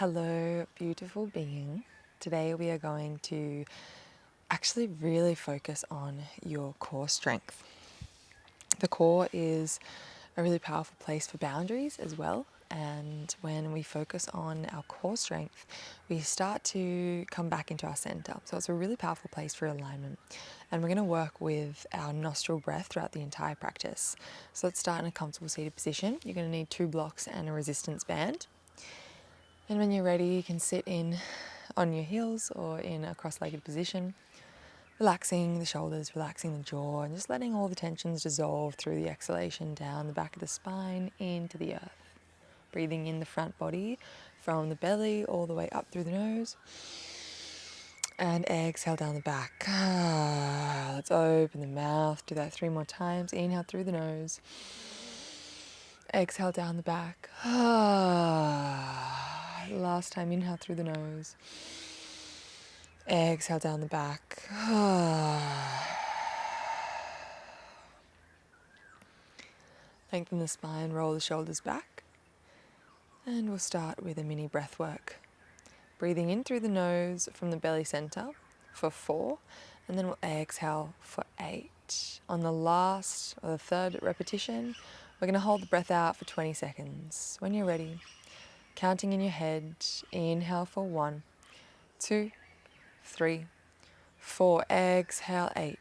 Hello, beautiful being. Today we are going to actually really focus on your core strength. The core is a really powerful place for boundaries as well. And when we focus on our core strength, we start to come back into our center. So it's a really powerful place for alignment. And we're going to work with our nostril breath throughout the entire practice. So let's start in a comfortable seated position. You're going to need 2 blocks and a resistance band. And when you're ready, you can sit in on your heels or in a cross-legged position, relaxing the shoulders, relaxing the jaw, and just letting all the tensions dissolve through the exhalation down the back of the spine into the earth. Breathing in the front body from the belly all the way up through the nose. And exhale down the back. Let's open the mouth. Do that 3 more times. Inhale through the nose. Exhale down the back. Last time, inhale through the nose. Exhale down the back. Lengthen the spine, roll the shoulders back. And we'll start with a mini breath work. Breathing in through the nose from the belly center for 4. And then we'll exhale for 8. On the last or the third repetition, we're going to hold the breath out for 20 seconds. When you're ready, counting in your head, inhale for 1, 2, 3, 4, exhale 8,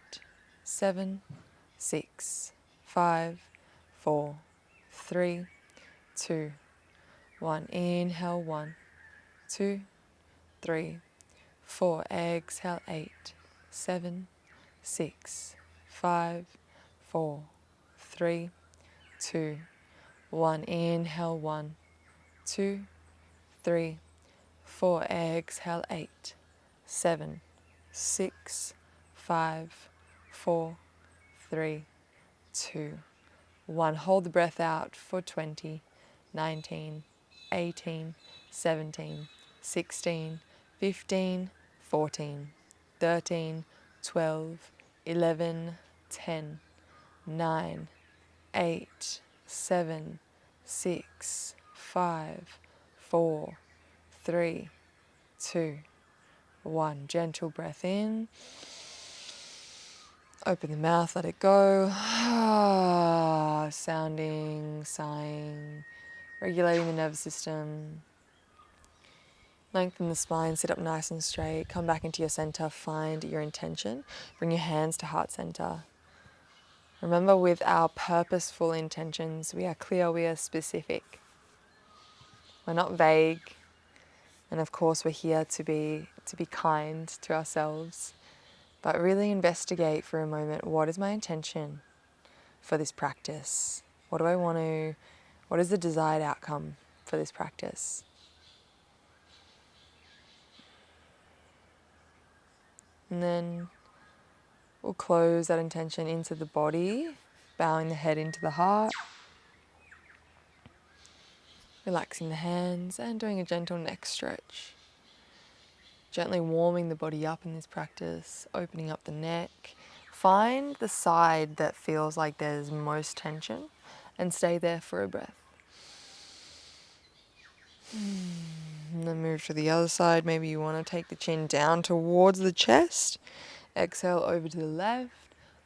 7, 6, 5, 4, 3, 2, 1. Inhale 1, 2, 3, 4, exhale 8, 7, 6, 5, 4, 3, 2, 1. Inhale 1, 2, 3, 4, exhale 8, 7, 6, 5, 4, 3, 2, 1. Hold the breath out for 20, 19, 18, 17, 16, 15, 14, 13, 12, 11, 10, 9, 8, 7, 6, 5, 4, 3, 2, 1. Gentle breath in. Open the mouth, let it go. Sounding, sighing, regulating the nervous system. Lengthen the spine, sit up nice and straight. Come back into your center, find your intention. Bring your hands to heart center. Remember, with our purposeful intentions, we are clear, we are specific. We're not vague. And of course, we're here to be kind to ourselves. But really investigate for a moment, what is my intention for this practice? What is the desired outcome for this practice? And then we'll close that intention into the body, bowing the head into the heart, relaxing the hands and doing a gentle neck stretch. Gently warming the body up in this practice, opening up the neck. Find the side that feels like there's most tension and stay there for a breath. And then move to the other side. Maybe you want to take the chin down towards the chest. Exhale over to the left,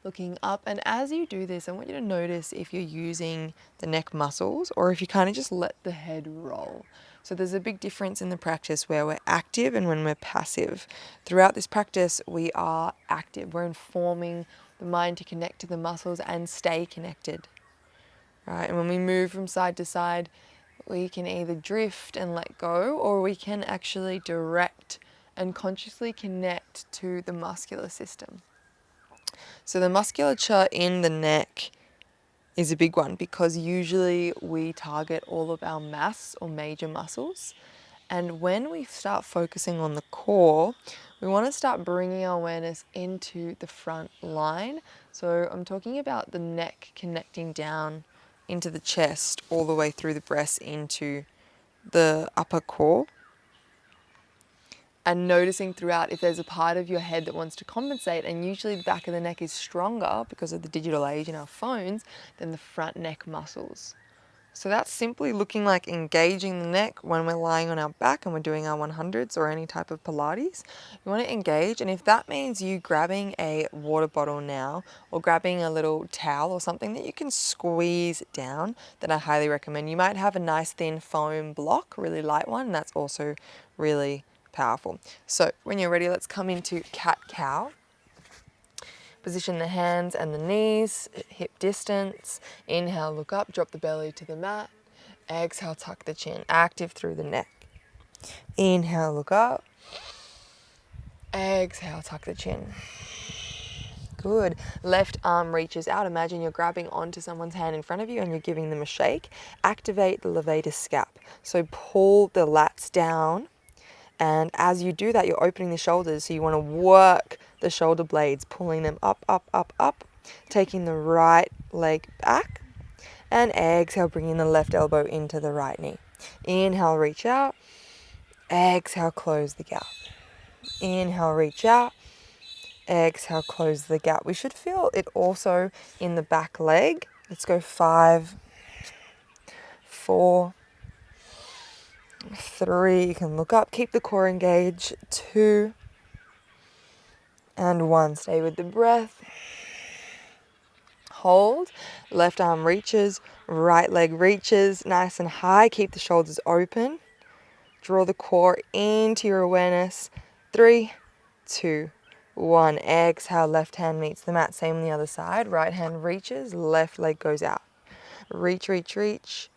looking up. And as you do this, I want you to notice if you're using the neck muscles or if you kind of just let the head roll. So there's a big difference in the practice where we're active and when we're passive. Throughout this practice, we are active. We're informing the mind to connect to the muscles and stay connected. Right? And when we move from side to side, we can either drift and let go, or we can actually direct and consciously connect to the muscular system. So the musculature in the neck is a big one because usually we target all of our mass or major muscles. And when we start focusing on the core, we want to start bringing our awareness into the front line. So I'm talking about the neck connecting down into the chest, all the way through the breast into the upper core. And noticing throughout if there's a part of your head that wants to compensate, and usually the back of the neck is stronger because of the digital age in our phones than the front neck muscles. So that's simply looking like engaging the neck when we're lying on our back and we're doing our 100s or any type of Pilates. You want to engage, and if that means you grabbing a water bottle now or grabbing a little towel or something that you can squeeze down, then I highly recommend. You might have a nice thin foam block, really light one, and that's also really powerful. So when you're ready, let's come into cat-cow. Position the hands and the knees, hip distance. Inhale, look up, drop the belly to the mat. Exhale, tuck the chin, active through the neck. Inhale, look up. Exhale, tuck the chin. Good. Left arm reaches out. Imagine you're grabbing onto someone's hand in front of you and you're giving them a shake. Activate the levator scap. So pull the lats down. And as you do that, you're opening the shoulders. So you want to work the shoulder blades, pulling them up, up, up, up, taking the right leg back, and exhale, bringing the left elbow into the right knee. Inhale, reach out. Exhale, close the gap. Inhale, reach out. Exhale, close the gap. We should feel it also in the back leg. Let's go 5, 4, 3. You can look up, keep the core engaged. 2, and 1. Stay with the breath. Hold. Left arm reaches, right leg reaches nice and high. Keep the shoulders open. Draw the core into your awareness. 3, 2, 1. Exhale, left hand meets the mat. Same on the other side. Right hand reaches, left leg goes out. Reach, reach, reach.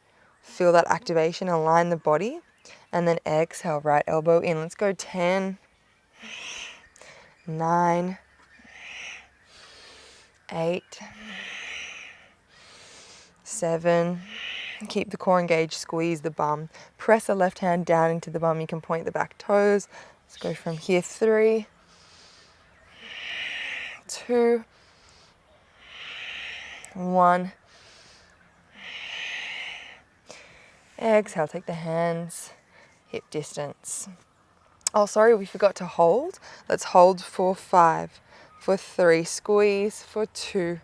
Feel that activation. Align the body. And then exhale, right elbow in. Let's go 10, 9, 8, 7. Keep the core engaged, squeeze the bum. Press the left hand down into the bum. You can point the back toes. Let's go from here. 3, 2, 1. Exhale, take the hands, hip distance. Oh, sorry, we forgot to hold. Let's hold for 5, for 3, squeeze for 2,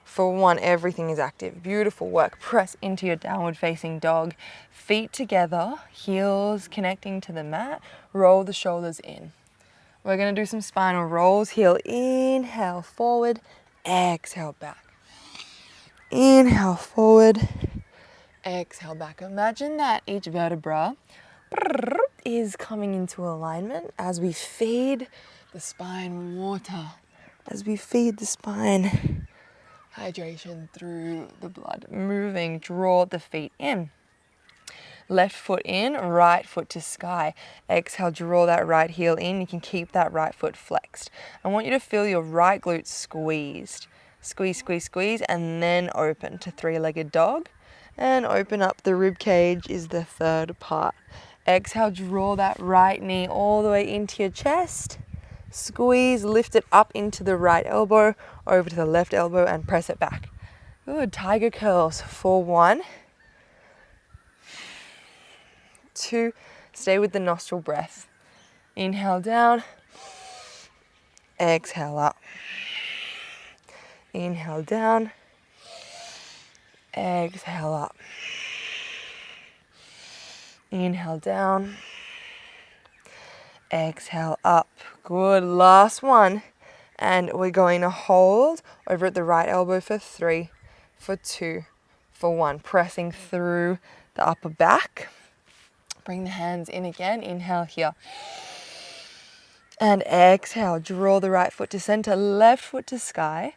for 1. Everything is active. Beautiful work. Press into your downward facing dog. Feet together, heels connecting to the mat. Roll the shoulders in. We're going to do some spinal rolls. Heel, inhale, forward. Exhale, back. Inhale, forward. Exhale, back. Imagine that each vertebra is coming into alignment as we feed the spine water. As we feed the spine hydration through the blood. Moving, draw the feet in. Left foot in, right foot to sky. Exhale, draw that right heel in. You can keep that right foot flexed. I want you to feel your right glute squeezed. Squeeze, squeeze, squeeze, and then open to three-legged dog. And open up the rib cage is the third part. Exhale, draw that right knee all the way into your chest. Squeeze, lift it up into the right elbow, over to the left elbow, and press it back. Good. Tiger curls for 1, 2. Stay with the nostril breath. Inhale down. Exhale up. Inhale down. Exhale up. Inhale down. Exhale up. Good. Last one. And we're going to hold over at the right elbow for 3, for 2, for 1. Pressing through the upper back. Bring the hands in again. Inhale here. And exhale. Draw the right foot to center, left foot to sky.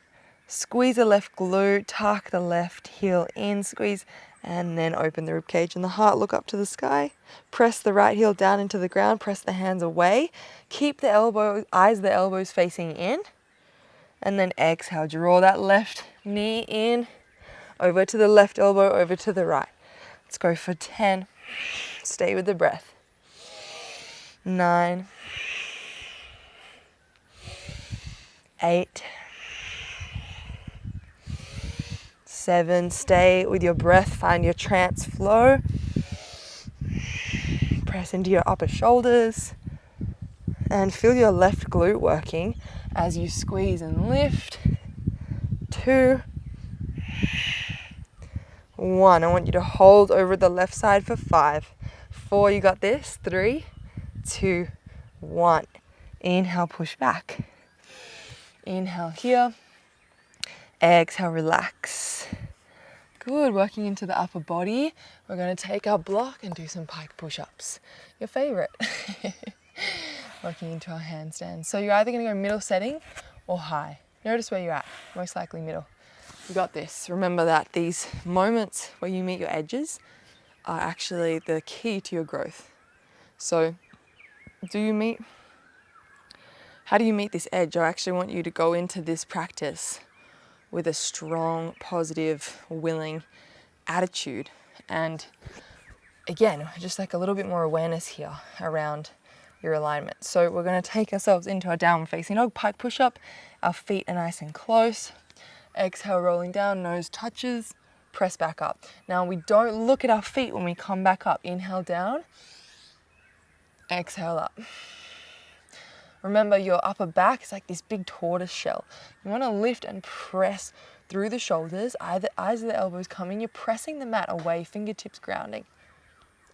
Squeeze the left glute, tuck the left heel in, squeeze, and then open the rib cage and the heart. Look up to the sky. Press the right heel down into the ground. Press the hands away. Keep the elbows facing in. And then exhale. Draw that left knee in, over to the left elbow, over to the right. Let's go for 10. Stay with the breath. 9, 8, 7, stay with your breath, find your trance flow. Press into your upper shoulders and feel your left glute working as you squeeze and lift. 2, 1. I want you to hold over the left side for 5. 4, you got this. 3, 2, 1. Inhale, push back. Inhale here. Exhale, relax. Good, working into the upper body. We're going to take our block and do some pike push-ups. Your favorite. Working into our handstands. So you're either going to go middle setting or high. Notice where you're at, most likely middle. You got this. Remember that these moments where you meet your edges are actually the key to your growth. So how do you meet this edge? I actually want you to go into this practice with a strong, positive, willing attitude. And again, just like a little bit more awareness here around your alignment. So we're going to take ourselves into our downward facing dog, pike push up. Our feet are nice and close. Exhale, rolling down, nose touches, press back up. Now we don't look at our feet when we come back up. Inhale down, exhale up. Remember, your upper back is like this big tortoise shell. You want to lift and press through the shoulders, eyes of the elbows coming. You're pressing the mat away, fingertips grounding.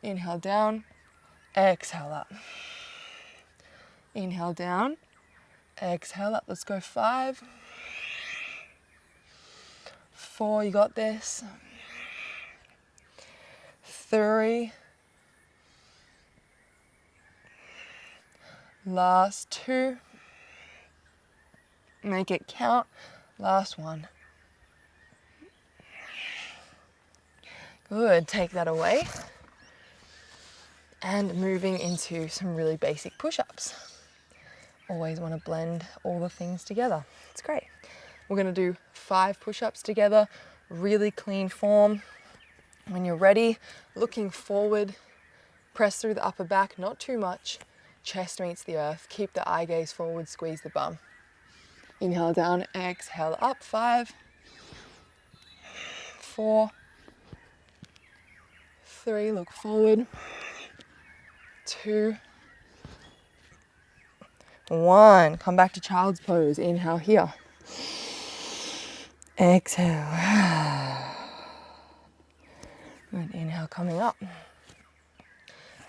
Inhale down, exhale up. Inhale down, exhale up. Let's go 5, 4, you got this. 3, last 2, make it count, last 1. Good, take that away. And moving into some really basic push-ups. Always want to blend all the things together. It's great. We're going to do 5 push-ups together, really clean form. When you're ready, looking forward, press through the upper back, not too much. Chest meets the earth. Keep the eye gaze forward, squeeze the bum. Inhale down, exhale up. 5, 4, 3, look forward. 2, 1. Come back to child's pose. Inhale here. Exhale. Good. Inhale coming up.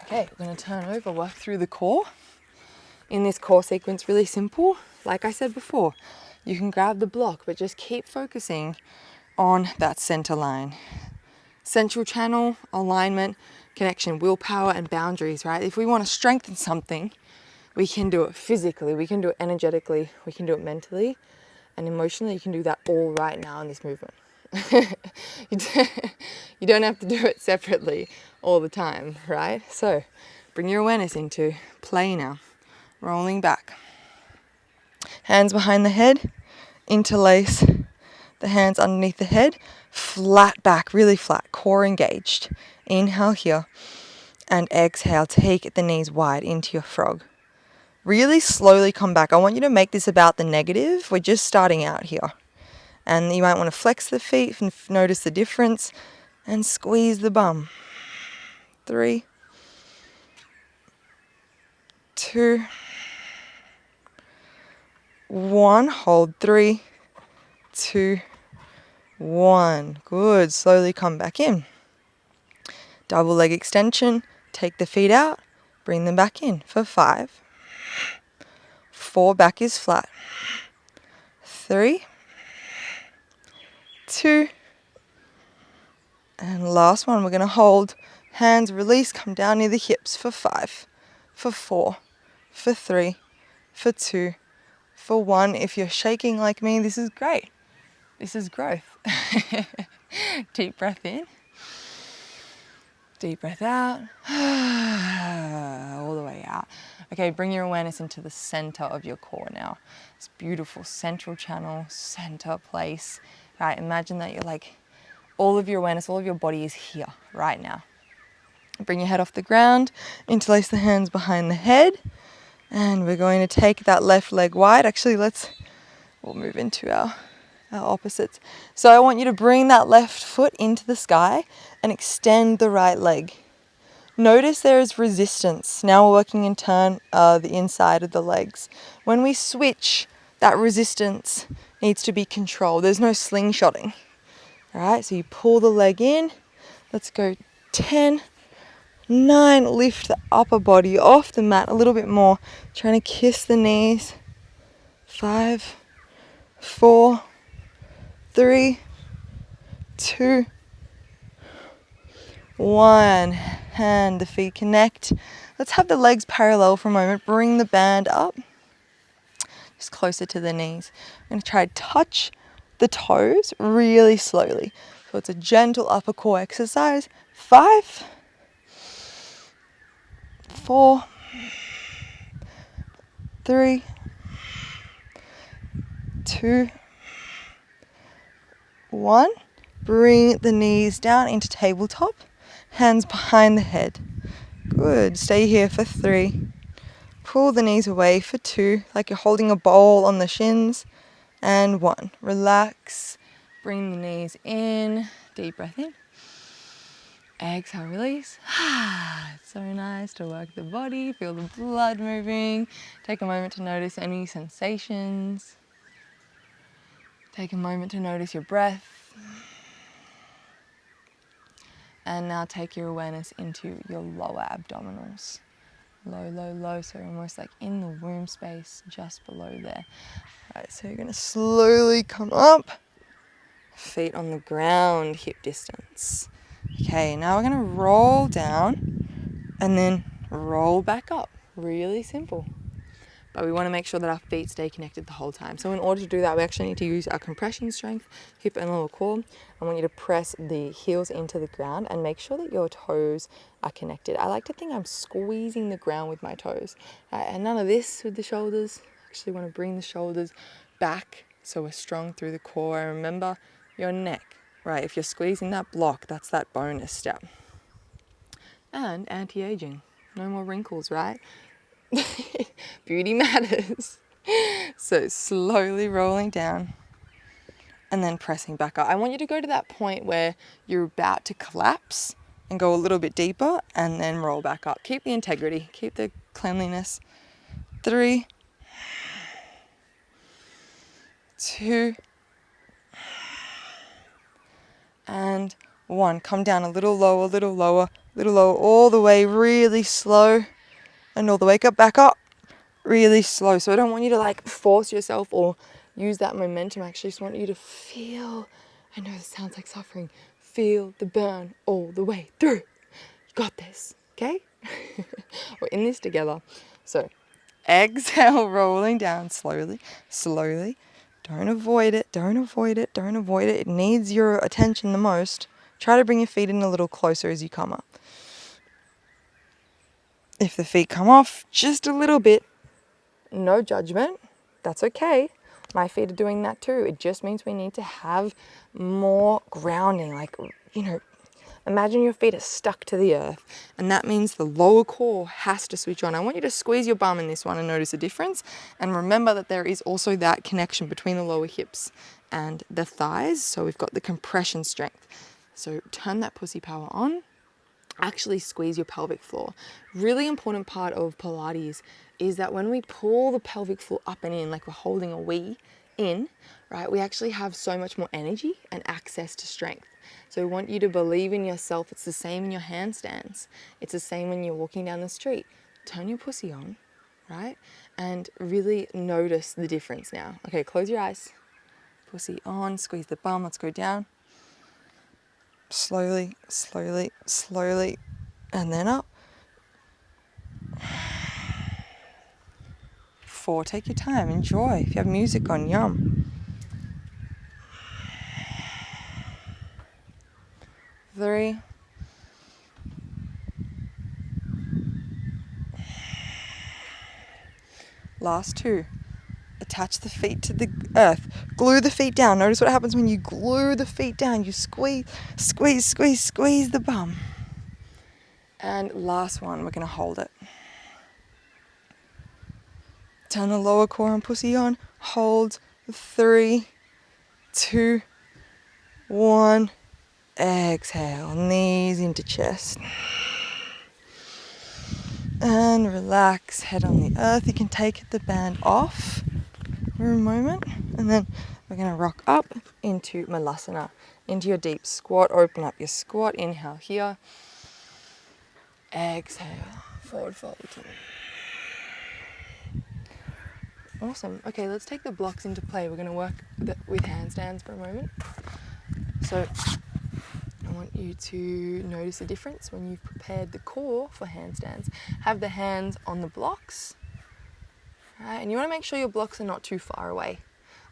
Okay, we're going to turn over, work through the core. In this core sequence, really simple. Like I said before, you can grab the block, but just keep focusing on that center line. Central channel, alignment, connection, willpower, and boundaries, right? If we want to strengthen something, we can do it physically, we can do it energetically, we can do it mentally, and emotionally. You can do that all right now in this movement. You don't have to do it separately all the time, right? So bring your awareness into play now. Rolling back. Hands behind the head, interlace the hands underneath the head, flat back, really flat, core engaged. Inhale here and exhale, take the knees wide into your frog. Really slowly come back. I want you to make this about the negative. We're just starting out here. And you might want to flex the feet and notice the difference and squeeze the bum. 3, 2, 1. Hold 3, 2, 1. Good. Slowly come back in. Double leg extension. Take the feet out. Bring them back in for 5. 4, back is flat. 3, 2, and last one. We're going to hold. Hands release. Come down near the hips for 5, for 4, for 3, for 2, for 1. If you're shaking like me, this is great. This is growth. Deep breath in. Deep breath out. All the way out. Okay, bring your awareness into the center of your core now. This beautiful central channel, center place. Right, imagine that you're like, all of your awareness, all of your body is here right now. Bring your head off the ground, interlace the hands behind the head, and we're going to take that left leg wide. Actually, we'll move into our opposites. So I want you to bring that left foot into the sky and extend the right leg. Notice there is resistance. Now we're working in turn the inside of the legs. When we switch, that resistance needs to be controlled. There's no slingshotting. All right, so you pull the leg in. Let's go 10, 9, lift the upper body off the mat a little bit more. Trying to kiss the knees. 5, 4, 3, 2, 1. Hand the feet connect. Let's have the legs parallel for a moment. Bring the band up, just closer to the knees. I'm going to try to touch the toes really slowly. So it's a gentle upper core exercise. 5, 4, 3, 2, 1. Bring the knees down into tabletop. Hands behind the head. Good. Stay here for 3. Pull the knees away for 2, like you're holding a bowl on the shins. And 1. Relax. Bring the knees in. Deep breath in. Exhale, release. It's so nice to work the body, feel the blood moving. Take a moment to notice any sensations. Take a moment to notice your breath. And now take your awareness into your lower abdominals. Low, low, low, so almost like in the womb space, just below there. All right, so you're gonna slowly come up. Feet on the ground, hip distance. Okay, now we're gonna roll down and then roll back up. Really simple. But we want to make sure that our feet stay connected the whole time. So in order to do that, we actually need to use our compression strength, hip and lower core. I want you to press the heels into the ground and make sure that your toes are connected. I like to think I'm squeezing the ground with my toes. And none of this with the shoulders. Actually want to bring the shoulders back so we're strong through the core. And remember your neck, right? If you're squeezing that block, that's that bonus step. And anti-aging. No more wrinkles, right? Beauty matters. So slowly rolling down and then pressing back up. I want you to go to that point where you're about to collapse and go a little bit deeper and then roll back up. Keep the integrity, keep the cleanliness. 3, 2, and 1. Come down a little lower, little lower, little lower, all the way really slow and all the way up, back up. Really slow. So I don't want you to like force yourself or use that momentum. I actually just want you to feel, I know this sounds like suffering, feel the burn all the way through. You got this, okay? We're in this together. So exhale, rolling down slowly, slowly. Don't avoid it, don't avoid it, don't avoid it. It needs your attention the most. Try to bring your feet in a little closer as you come up. If the feet come off just a little bit, no judgment, that's okay. My feet are doing that too. It just means we need to have more grounding. Like, imagine your feet are stuck to the earth, and that means the lower core has to switch on. I want you to squeeze your bum in this one and notice a difference. And remember that there is also that connection between the lower hips and the thighs. So we've got the compression strength. So turn that pussy power on. Actually squeeze your pelvic floor. Really important part of Pilates is that when we pull the pelvic floor up and in, like we're holding a wee in, right, we actually have so much more energy and access to strength. So we want you to believe in yourself. It's the same in your handstands. It's the same when you're walking down the street. Turn your pussy on, right? And really notice the difference now. Okay, close your eyes. Pussy on, squeeze the bum, let's go down. Slowly, slowly, slowly, and then up. 4, take your time, enjoy. If you have music on, yum. 3, last 2. Attach the feet to the earth. Glue the feet down. Notice what happens when you glue the feet down. You squeeze, squeeze, squeeze, squeeze the bum. And last one, we're going to hold it. Turn the lower core and pussy on. Hold. 3, 2, 1. Exhale. Knees into chest. And relax. Head on the earth. You can take the band off for a moment. And then we're going to rock up into Malasana, into your deep squat. Open up your squat. Inhale here. Exhale, forward fold. Awesome. Okay, let's take the blocks into play. We're going to work with handstands for a moment. So I want you to notice the difference when you've prepared the core for handstands. Have the hands on the blocks, right? And you want to make sure your blocks are not too far away.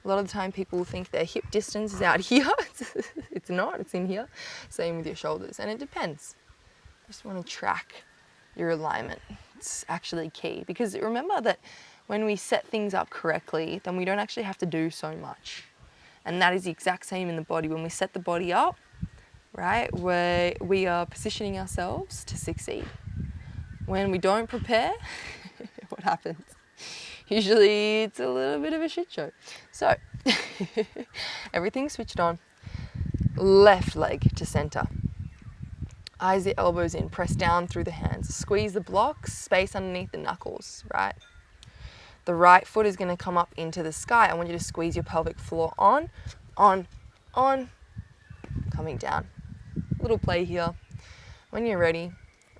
A lot of the time people think their hip distance is out here. It's not, it's in here. Same with your shoulders, and it depends. You just want to track your alignment. It's actually key, because remember that when we set things up correctly, then we don't actually have to do so much. And that is the exact same in the body. When we set the body up, right, where we are positioning ourselves to succeed. When we don't prepare, what happens? Usually it's a little bit of a shit show. So, everything's switched on. Left leg to center. Eyes the elbows in, press down through the hands. Squeeze the blocks, space underneath the knuckles, right? The right foot is going to come up into the sky. I want you to squeeze your pelvic floor on, coming down. Little play here. When you're ready,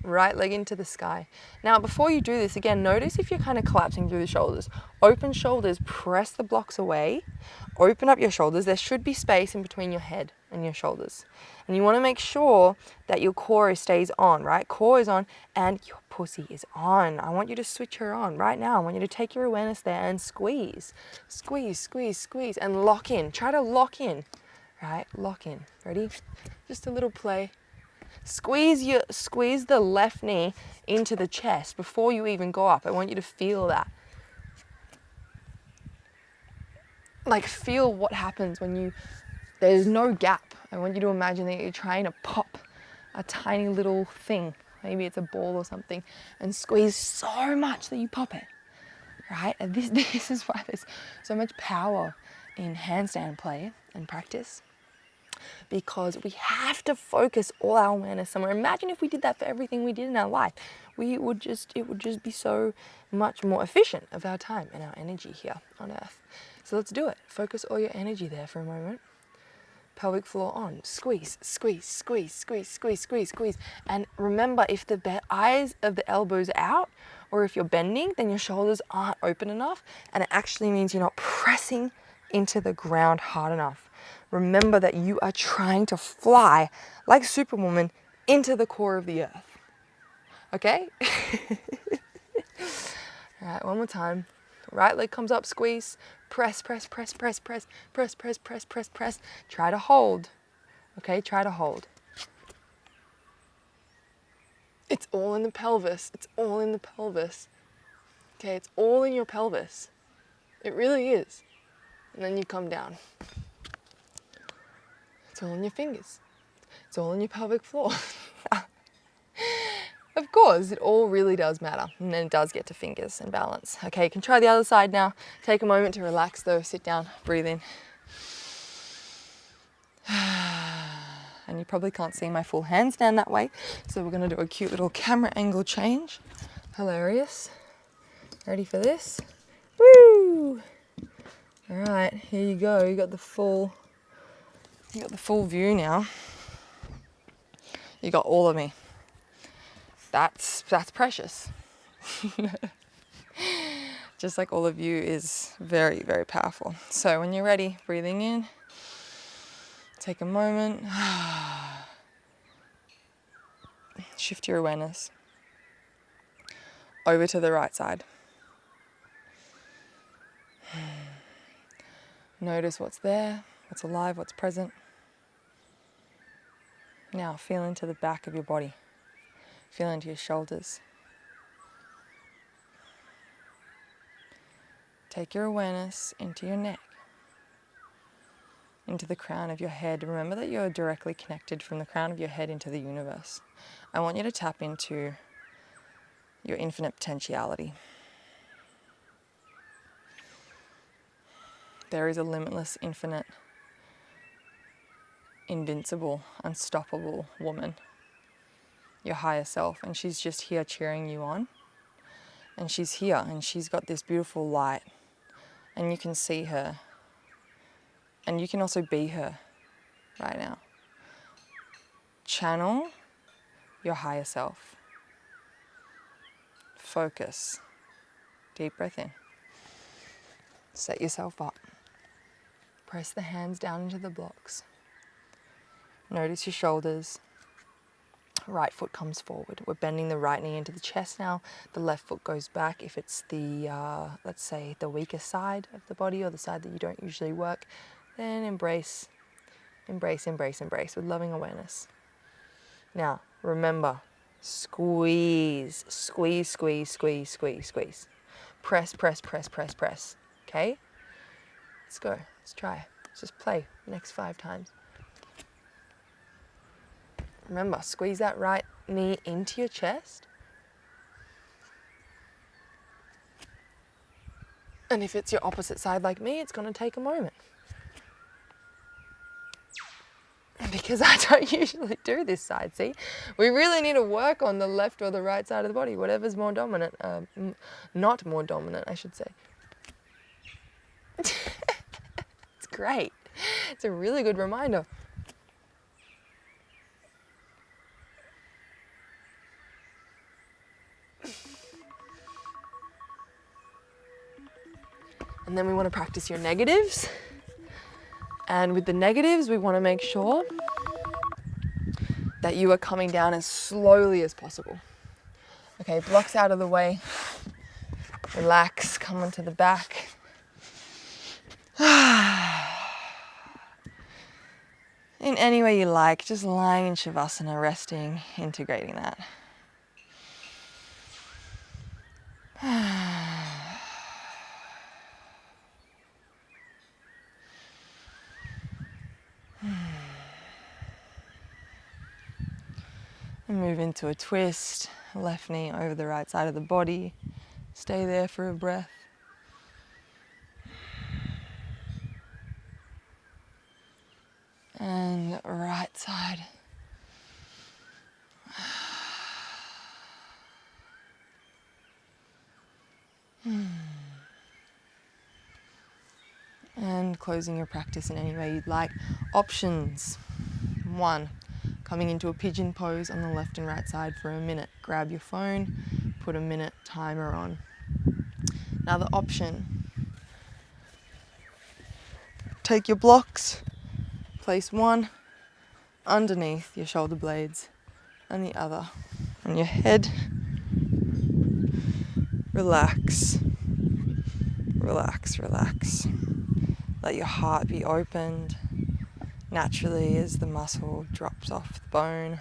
right leg into the sky. Now, before you do this, again, notice if you're kind of collapsing through the shoulders. Open shoulders, press the blocks away. Open up your shoulders. There should be space in between your head and your shoulders. And you want to make sure that your core stays on, right? Core is on and your pussy is on. I want you to switch her on right now. I want you to take your awareness there and squeeze. Squeeze, squeeze, squeeze, and lock in. Try to lock in, right? Lock in. Ready? Just a little play. Squeeze the left knee into the chest before you even go up. I want you to feel that. Like, feel what happens when there's no gap. I want you to imagine that you're trying to pop a tiny little thing. Maybe it's a ball or something, and squeeze so much that you pop it, right? And this is why there's so much power in handstand play and practice. Because we have to focus all our awareness somewhere. Imagine if we did that for everything we did in our life. It would just be so much more efficient of our time and our energy here on earth. So let's do it. Focus all your energy there for a moment. Pelvic floor on. Squeeze, squeeze, squeeze, squeeze, squeeze, squeeze, squeeze. And remember, if the eyes of the elbows are out, or if you're bending, then your shoulders aren't open enough, and it actually means you're not pressing into the ground hard enough. Remember that you are trying to fly like Superwoman into the core of the earth. Okay? All right, one more time. Right leg comes up, squeeze, press, press, press, press, press, press, press, press, press, press. Try to hold. Okay, try to hold. It's all in the pelvis. It's all in the pelvis. Okay, it's all in your pelvis. It really is. And then you come down. It's all in your fingers. It's all in your pelvic floor. Of course, it all really does matter. And then it does get to fingers and balance. Okay, you can try the other side now. Take a moment to relax though. Sit down, breathe in. And you probably can't see my full handstand that way. So we're gonna do a cute little camera angle change. Hilarious. Ready for this? Woo! All right, here you go. You got the full view now. You got all of me. That's precious. Just like all of you is very, very powerful. So when you're ready, breathing in, take a moment, shift your awareness over to the right side. Notice what's there, what's alive, what's present. Now feel into the back of your body. Feel into your shoulders. Take your awareness into your neck, into the crown of your head. Remember that you're directly connected from the crown of your head into the universe. I want you to tap into your infinite potentiality. There is a limitless, infinite, invincible, unstoppable woman, your higher self, and she's just here cheering you on. And she's here, and she's got this beautiful light, and you can see her, and you can also be her right now. channel your higher self. Focus. Deep breath in. Set yourself up. Press the hands down into the blocks. Notice your shoulders. Right foot comes forward. We're bending the right knee into the chest now. The left foot goes back. If it's the, let's say, the weaker side of the body or the side that you don't usually work, then embrace, embrace, embrace, embrace with loving awareness. Now, remember, squeeze, squeeze, squeeze, squeeze, squeeze, squeeze. Press, press, press, press, press. Okay? Let's go. Let's try. Let's just play the next 5 times. Remember, squeeze that right knee into your chest. And if it's your opposite side like me, it's going to take a moment. Because I don't usually do this side, see? We really need to work on the left or the right side of the body, whatever's more dominant. Not more dominant, I should say. It's great. It's a really good reminder. And then we want to practice your negatives. And with the negatives, we want to make sure that you are coming down as slowly as possible. Okay, blocks out of the way. Relax, come onto the back. In any way you like, just lying in Shavasana, resting, integrating that. And move into a twist, left knee over the right side of the body. Stay there for a breath. And right side. And closing your practice in any way you'd like. Options. 1, coming into a pigeon pose on the left and right side for a minute. Grab your phone, put a minute timer on. Now the option. Take your blocks, place one underneath your shoulder blades and the other on your head. Relax, relax, relax. Let your heart be opened naturally as the muscle drops off the bone.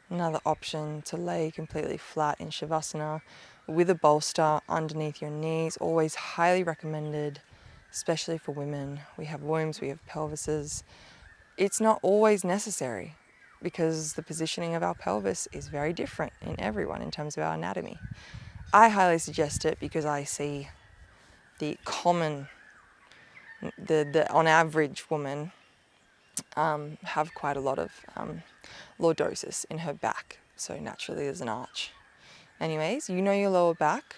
Another option to lay completely flat in Shavasana with a bolster underneath your knees. Always highly recommended, especially for women. We have wombs, we have pelvises. It's not always necessary because the positioning of our pelvis is very different in everyone in terms of our anatomy. I highly suggest it because I see the common, the on average woman have quite a lot of lordosis in her back. So naturally there's an arch. Anyways, you know your lower back.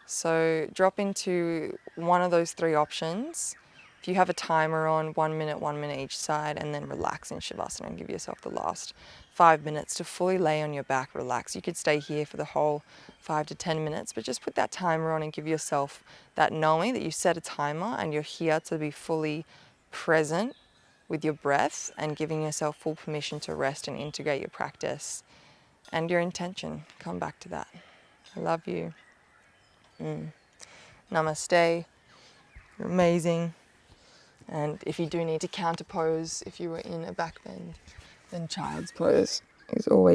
So drop into one of those 3 options. If you have a timer on, 1 minute each side, and then relax in Shavasana and give yourself the last 5 minutes to fully lay on your back, relax. You could stay here for the whole 5 to 10 minutes, but just put that timer on and give yourself that knowing that you set a timer and you're here to be fully present with your breath and giving yourself full permission to rest and integrate your practice and your intention. Come back to that. I love you. Namaste. You're amazing. And if you do need to counter pose, if you were in a back bend, then child's pose is always